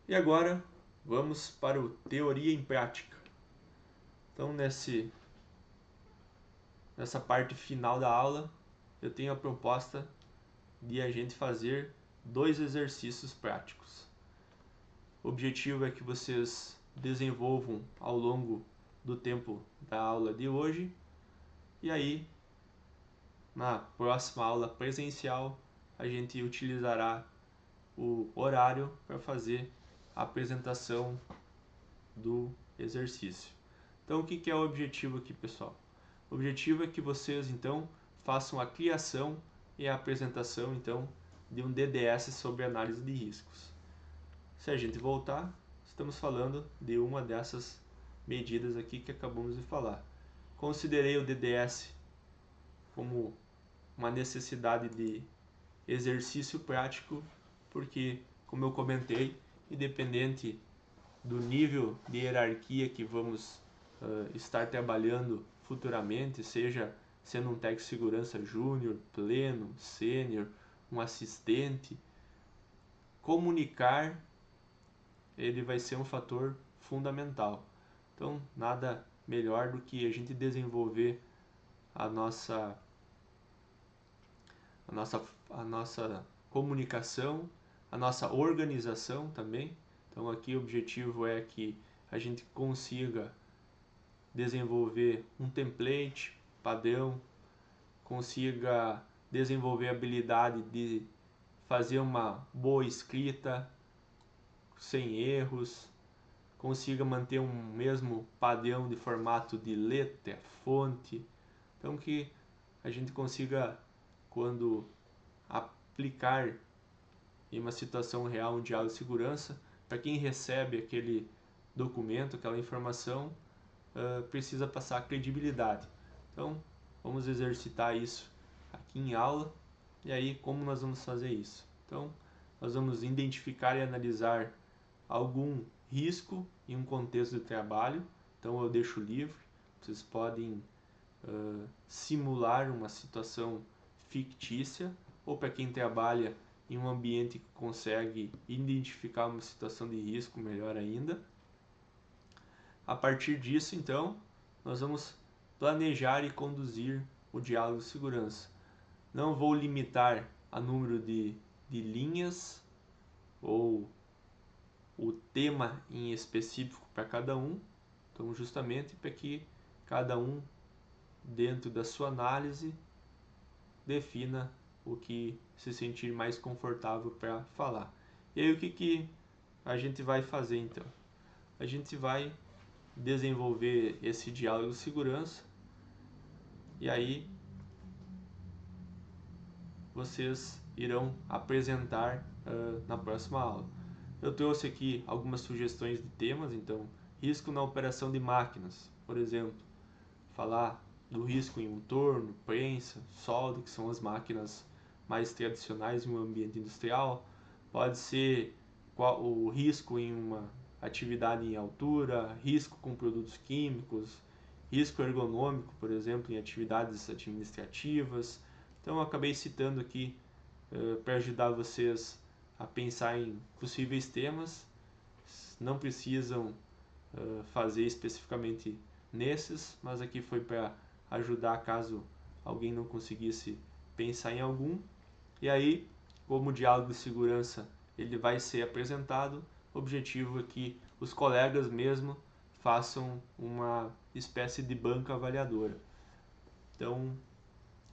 E agora vamos para o teoria em prática. Então nessa parte final da aula eu tenho a proposta de a gente fazer 2 exercícios práticos. O objetivo é que vocês desenvolvam ao longo do tempo da aula de hoje, e aí na próxima aula presencial a gente utilizará o horário para fazer a apresentação do exercício. Então, o que é o objetivo aqui, pessoal? O objetivo é que vocês, então, façam a criação e a apresentação, então, de um DDS sobre análise de riscos. Se a gente voltar, estamos falando de uma dessas medidas aqui que acabamos de falar. Considerei o DDS como uma necessidade de exercício prático, porque, como eu comentei, independente do nível de hierarquia que vamos estar trabalhando futuramente, seja sendo um técnico de segurança júnior, pleno, sênior, um assistente, comunicar ele vai ser um fator fundamental. Então, nada melhor do que a gente desenvolver a nossa comunicação, a nossa organização também. Então aqui o objetivo é que a gente consiga desenvolver um template padrão, consiga desenvolver a habilidade de fazer uma boa escrita sem erros, consiga manter um mesmo padrão de formato de letra, fonte. Então que a gente consiga, quando aplicar em uma situação real um diálogo de segurança, para quem recebe aquele documento, aquela informação, precisa passar credibilidade. Então, vamos exercitar isso aqui em aula. E aí, como nós vamos fazer isso? Então, nós vamos identificar e analisar algum risco em um contexto de trabalho. Então, eu deixo livre. Vocês podem simular uma situação fictícia, ou para quem trabalha em um ambiente que consegue identificar uma situação de risco, melhor ainda. A partir disso, então, nós vamos planejar e conduzir o diálogo de segurança. Não vou limitar a número de linhas ou o tema em específico para cada um, então justamente para que cada um, dentro da sua análise, defina o que se sentir mais confortável para falar. E aí o que a gente vai fazer então? A gente vai desenvolver esse diálogo de segurança, e aí vocês irão apresentar na próxima aula. Eu trouxe aqui algumas sugestões de temas, então, risco na operação de máquinas, por exemplo, falar do risco em um torno, prensa, solda, que são as máquinas mais tradicionais em um ambiente industrial. Pode ser o risco em uma atividade em altura, risco com produtos químicos, risco ergonômico, por exemplo, em atividades administrativas. Então eu acabei citando aqui para ajudar vocês a pensar em possíveis temas. Não precisam fazer especificamente nesses, mas aqui foi para ajudar caso alguém não conseguisse pensar em algum. E aí, como o diálogo de segurança ele vai ser apresentado, o objetivo é que os colegas mesmo façam uma espécie de banca avaliadora. Então,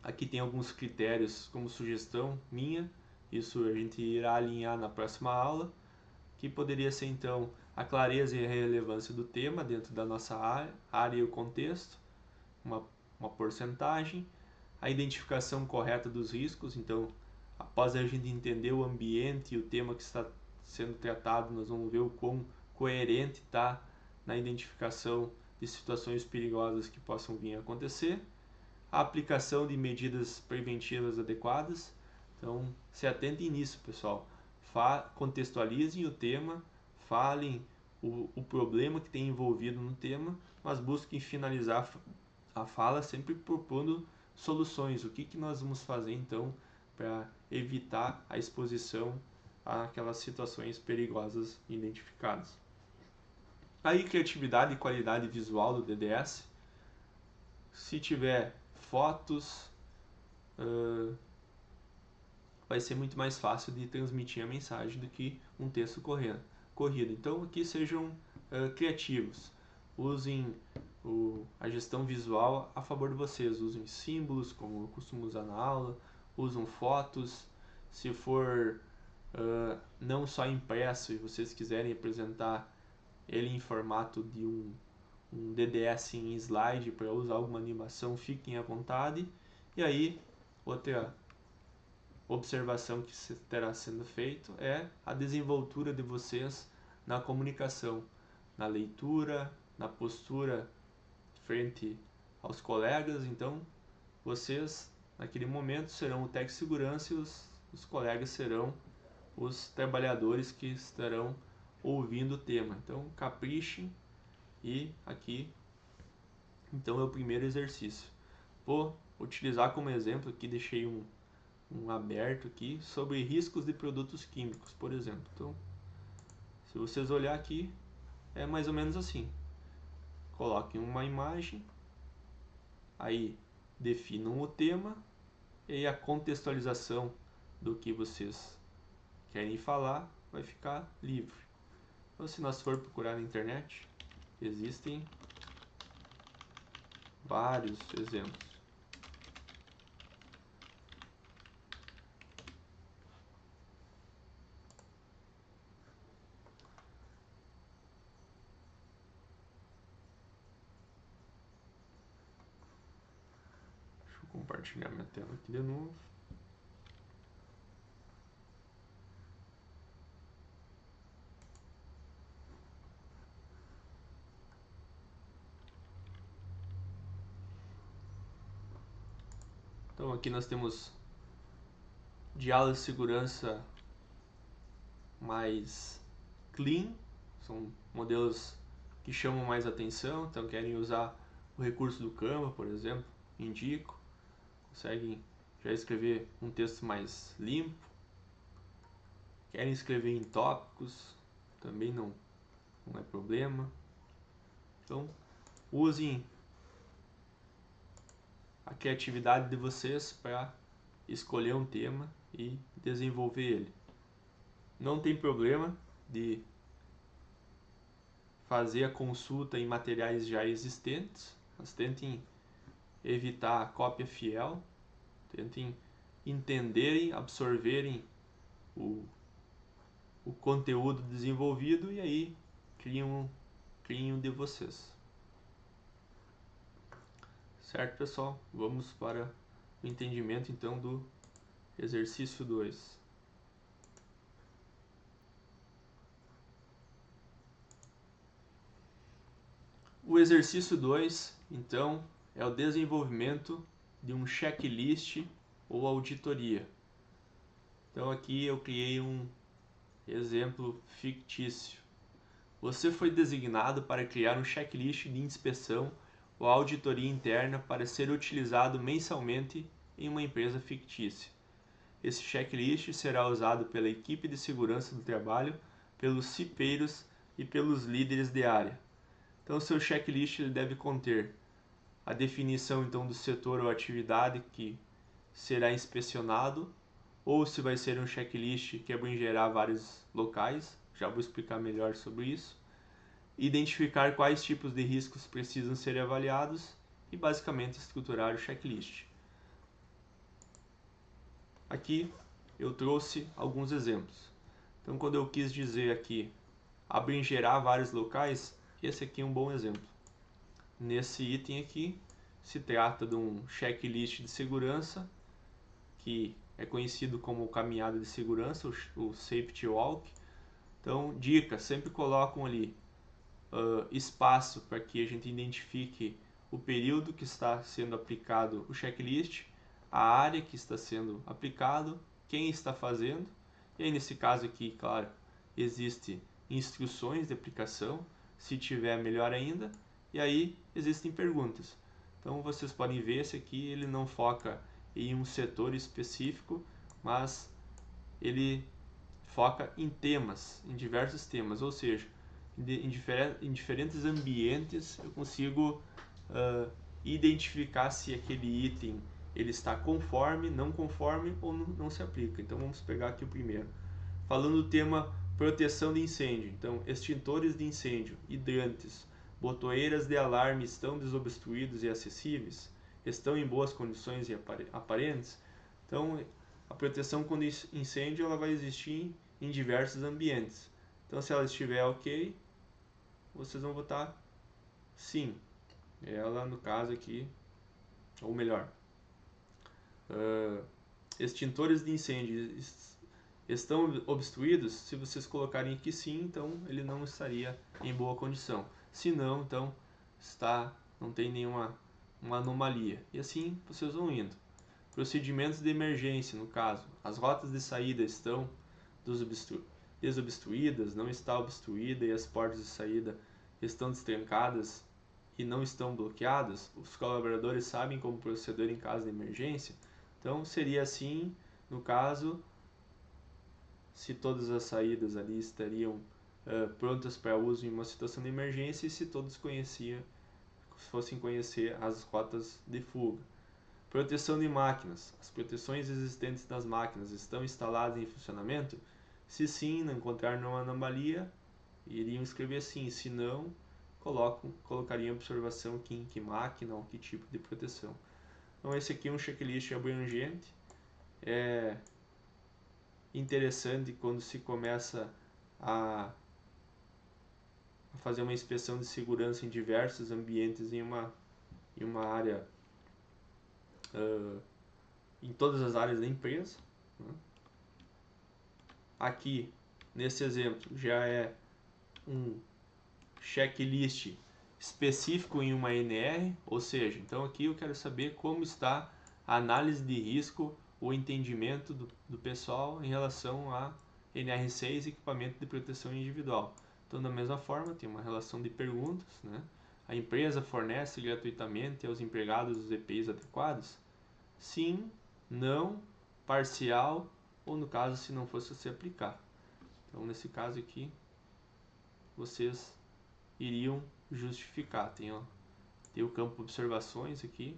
aqui tem alguns critérios como sugestão minha, isso a gente irá alinhar na próxima aula, que poderia ser então a clareza e a relevância do tema dentro da nossa área e o contexto, uma porcentagem, a identificação correta dos riscos. Então, após a gente entender o ambiente e o tema que está sendo tratado, nós vamos ver o quão coerente está na identificação de situações perigosas que possam vir a acontecer, a aplicação de medidas preventivas adequadas. Então, se atentem nisso, pessoal. Contextualizem o tema, falem o problema que tem envolvido no tema, mas busquem finalizar a fala sempre propondo soluções. O que nós vamos fazer, então, para evitar a exposição àquelas situações perigosas identificadas. Aí, criatividade e qualidade visual do DDS. Se tiver fotos, vai ser muito mais fácil de transmitir a mensagem do que um texto corrido. Então, aqui sejam criativos. Usem a gestão visual a favor de vocês. Usem símbolos, como eu costumo usar na aula. Usam fotos. Se for não só impresso e vocês quiserem apresentar ele em formato de um DDS em slide para usar alguma animação, fiquem à vontade. E aí, outra observação que estará sendo feito é a desenvoltura de vocês na comunicação, na leitura, na postura frente aos colegas. Então, vocês, naquele momento, serão o técnico de segurança e os colegas serão os trabalhadores que estarão ouvindo o tema. Então, caprichem. E aqui, então, é o primeiro exercício. Vou utilizar como exemplo aqui, deixei um aberto aqui, sobre riscos de produtos químicos, por exemplo. Então, se vocês olhar aqui, é mais ou menos assim. Coloquem uma imagem, aí definam o tema e a contextualização do que vocês querem falar vai ficar livre. Então, se nós for procurar na internet, existem vários exemplos. Deixa eu compartilhar minha tela aqui de novo. Então aqui nós temos diálogos de segurança mais clean, são modelos que chamam mais atenção, então querem usar o recurso do Canva, por exemplo, indico, conseguem já escrever um texto mais limpo, querem escrever em tópicos, também não é problema. Então usem a criatividade de vocês para escolher um tema e desenvolver ele. Não tem problema de fazer a consulta em materiais já existentes, mas tentem evitar a cópia fiel, tentem entenderem, absorverem o conteúdo desenvolvido e aí criam de vocês. Certo, pessoal? Vamos para o entendimento então do exercício 2. O exercício 2, então, é o desenvolvimento de um checklist ou auditoria. Então aqui eu criei um exemplo fictício. Você foi designado para criar um checklist de inspeção ou auditoria interna para ser utilizado mensalmente em uma empresa fictícia. Esse checklist será usado pela equipe de segurança do trabalho, pelos cipeiros e pelos líderes de área. Então, seu checklist ele deve conter a definição então do setor ou atividade que será inspecionado, ou se vai ser um checklist que abrangerá vários locais, já vou explicar melhor sobre isso. Identificar quais tipos de riscos precisam ser avaliados e basicamente estruturar o checklist. Aqui eu trouxe alguns exemplos. Então, quando eu quis dizer aqui abrangerá vários locais, esse aqui é um bom exemplo. Nesse item aqui, se trata de um checklist de segurança, que é conhecido como caminhada de segurança, o Safety Walk. Então, dicas, sempre colocam ali espaço para que a gente identifique o período que está sendo aplicado o checklist, a área que está sendo aplicado, quem está fazendo, e aí nesse caso aqui, claro, existe instruções de aplicação, se tiver melhor ainda, e aí existem perguntas. Então vocês podem ver, esse aqui ele não foca em um setor específico, mas ele foca em temas, em diversos temas, ou seja, em diferentes ambientes eu consigo identificar se aquele item ele está conforme, não conforme ou não se aplica. Então vamos pegar aqui o primeiro. Falando do tema proteção de incêndio. Então, extintores de incêndio, hidrantes, botoeiras de alarme estão desobstruídos e acessíveis? Estão em boas condições e aparentes? Então, a proteção contra incêndio ela vai existir em diversos ambientes. Então, se ela estiver ok, vocês vão votar sim. Ela, no caso aqui, ou melhor, extintores de incêndio estão obstruídos? Se vocês colocarem aqui sim, então ele não estaria em boa condição. Se não, então não tem nenhuma anomalia. E assim vocês vão indo. Procedimentos de emergência, no caso, as rotas de saída estão desobstruídas, não está obstruída e as portas de saída estão destrancadas e não estão bloqueadas, os colaboradores sabem como proceder em caso de emergência. Então seria assim, no caso, se todas as saídas ali estariam prontas para uso em uma situação de emergência e se todos fossem conhecer as rotas de fuga. Proteção de máquinas. As proteções existentes das máquinas estão instaladas em funcionamento? Se sim, não encontrar nenhuma anomalia, iriam escrever sim. Se não, colocariam observação aqui em que máquina ou que tipo de proteção. Então esse aqui é um checklist abrangente. É interessante quando se começa a fazer uma inspeção de segurança em diversos ambientes em uma área, em todas as áreas da empresa. Aqui, nesse exemplo, já é um checklist específico em uma NR, ou seja, então aqui eu quero saber como está a análise de risco, o entendimento do pessoal em relação a NR6, equipamento de proteção individual. Então, da mesma forma, tem uma relação de perguntas, né? A empresa fornece gratuitamente aos empregados os EPIs adequados? Sim, não, parcial, ou no caso, se não fosse se aplicar. Então, nesse caso aqui, vocês iriam justificar. Tem o campo observações aqui,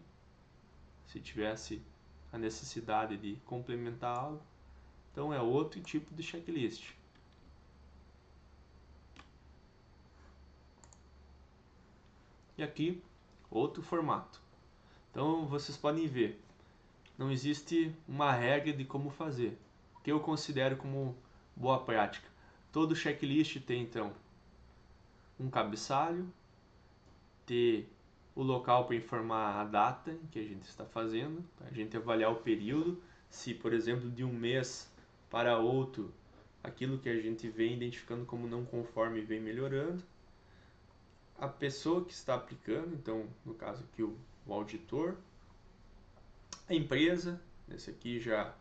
se tivesse a necessidade de complementar algo. Então é outro tipo de checklist. E aqui, outro formato. Então vocês podem ver, não existe uma regra de como fazer. O que eu considero como boa prática? Todo checklist tem então um cabeçalho, ter o local para informar a data em que a gente está fazendo, para a gente avaliar o período, se por exemplo de um mês para outro aquilo que a gente vem identificando como não conforme vem melhorando. A pessoa que está aplicando, então no caso aqui o auditor, a empresa, nesse aqui já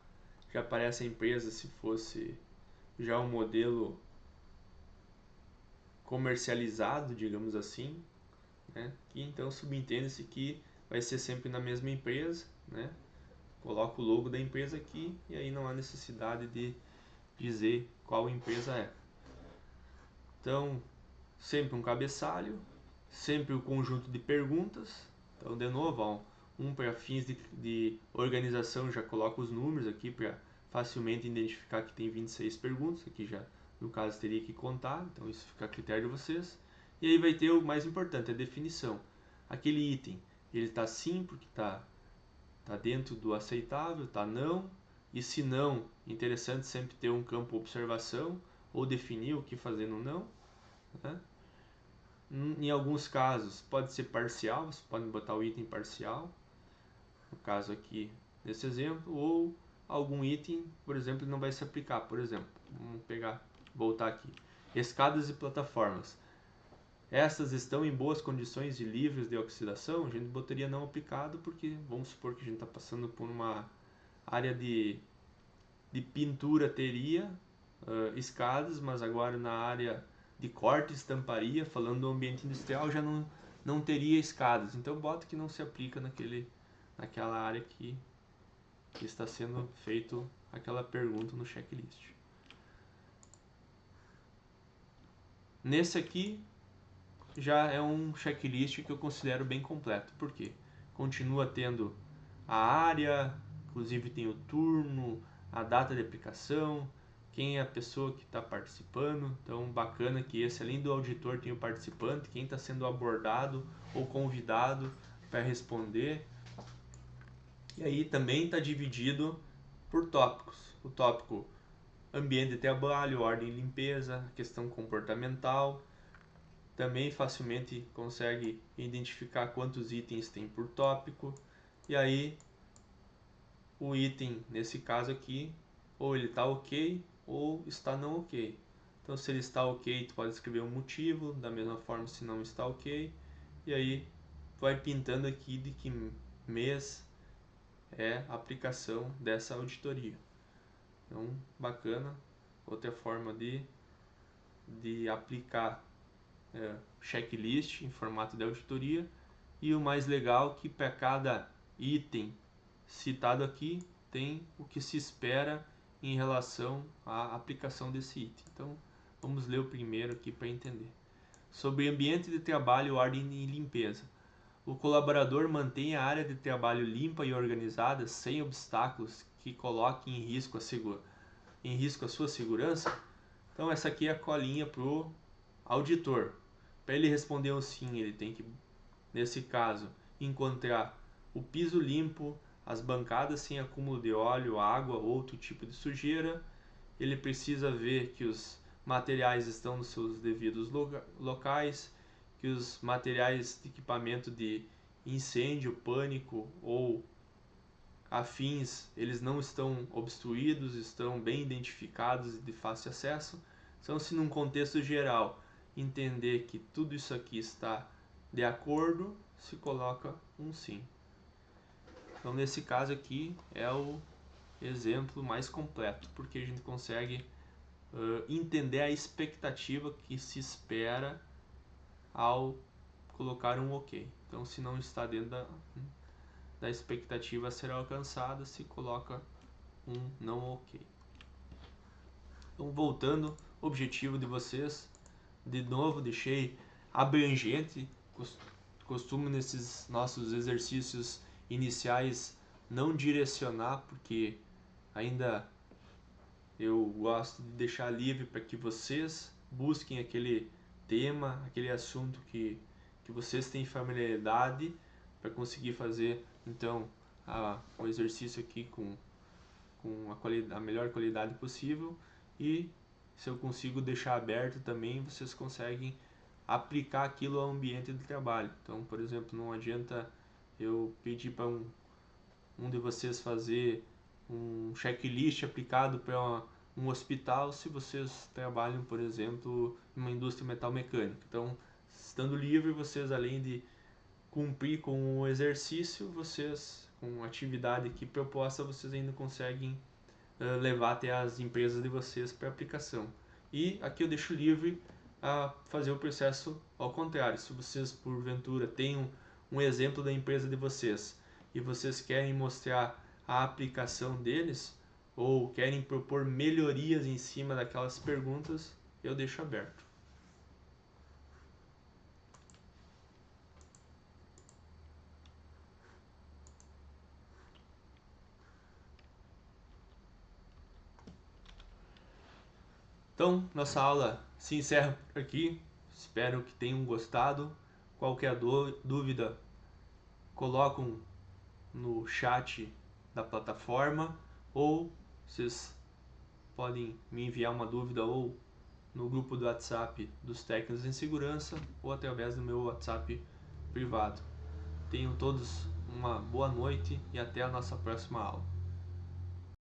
aparece a empresa se fosse já um modelo comercializado, digamos assim, né? E então subentende-se que vai ser sempre na mesma empresa, né? Coloca o logo da empresa aqui e aí não há necessidade de dizer qual empresa é. Então, sempre um cabeçalho, sempre o conjunto de perguntas. Então, de novo, ó, para fins de organização já coloca os números aqui para facilmente identificar que tem 26 perguntas. Aqui já, no caso, teria que contar, então isso fica a critério de vocês. E aí vai ter o mais importante, a definição. Aquele item, ele está sim porque está dentro do aceitável, está não. E se não, interessante sempre ter um campo observação ou definir o que fazer no não, né? Em alguns casos pode ser parcial, você pode botar o item parcial, no caso aqui nesse exemplo, ou algum item, por exemplo, não vai se aplicar. Por exemplo, vamos voltar aqui, escadas e plataformas. Essas estão em boas condições e livres de oxidação? A gente botaria não aplicado porque vamos supor que a gente está passando por uma área de pintura, teria escadas, mas agora na área de corte e estamparia, falando do ambiente industrial, já não teria escadas. Então bota que não se aplica naquela área que está sendo feito aquela pergunta no checklist. Nesse aqui já é um checklist que eu considero bem completo. Por quê? Continua tendo a área, inclusive tem o turno, a data de aplicação, quem é a pessoa que está participando. Então, bacana que esse, além do auditor, tem o participante, quem está sendo abordado ou convidado para responder. E aí também está dividido por tópicos. O tópico ambiente de trabalho, ordem e limpeza, questão comportamental. Também facilmente consegue identificar quantos itens tem por tópico. E aí o item, nesse caso aqui, ou ele está ok ou está não ok. Então se ele está ok, tu pode escrever um motivo, da mesma forma se não está ok. E aí vai pintando aqui de que mês é a aplicação dessa auditoria. Então, bacana. Outra forma de aplicar checklist em formato de auditoria. E o mais legal que para cada item citado aqui tem o que se espera em relação à aplicação desse item. Então, vamos ler o primeiro aqui para entender. Sobre ambiente de trabalho, ordem e limpeza. O colaborador mantém a área de trabalho limpa e organizada, sem obstáculos que coloquem em risco a sua segurança? Então essa aqui é a colinha para o auditor. Para ele responder um sim, ele tem que, nesse caso, encontrar o piso limpo, as bancadas sem acúmulo de óleo, água ou outro tipo de sujeira. Ele precisa ver que os materiais estão nos seus devidos locais, que os materiais de equipamento de incêndio, pânico ou afins, eles não estão obstruídos, estão bem identificados e de fácil acesso. Então, se num contexto geral entender que tudo isso aqui está de acordo, se coloca um sim. Então, nesse caso aqui é o exemplo mais completo, porque a gente consegue entender a expectativa que se espera ao colocar um ok. Então, se não está dentro da expectativa a ser alcançada, se coloca um não ok. Então, voltando, o objetivo de vocês, de novo, deixei abrangente, costumo nesses nossos exercícios iniciais não direcionar, porque ainda eu gosto de deixar livre para que vocês busquem aquele tema, aquele assunto que vocês têm familiaridade, para conseguir fazer então o exercício aqui com a melhor qualidade possível. E se eu consigo deixar aberto também, vocês conseguem aplicar aquilo ao ambiente de trabalho. Então, por exemplo, não adianta eu pedir para um de vocês fazer um checklist aplicado para um hospital se vocês trabalham, por exemplo, em uma indústria metalmecânica. Então, estando livre, vocês, além de cumprir com o exercício, vocês, com a atividade aqui proposta, vocês ainda conseguem levar até as empresas de vocês para aplicação. E aqui eu deixo livre a fazer o processo ao contrário. Se vocês, porventura, têm um exemplo da empresa de vocês e vocês querem mostrar a aplicação deles ou querem propor melhorias em cima daquelas perguntas, eu deixo aberto. Então, nossa aula se encerra por aqui. Espero que tenham gostado. Qualquer dúvida, colocam no chat da plataforma, ou vocês podem me enviar uma dúvida ou no grupo do WhatsApp dos técnicos em segurança ou através do meu WhatsApp privado. Tenham todos uma boa noite e até a nossa próxima aula.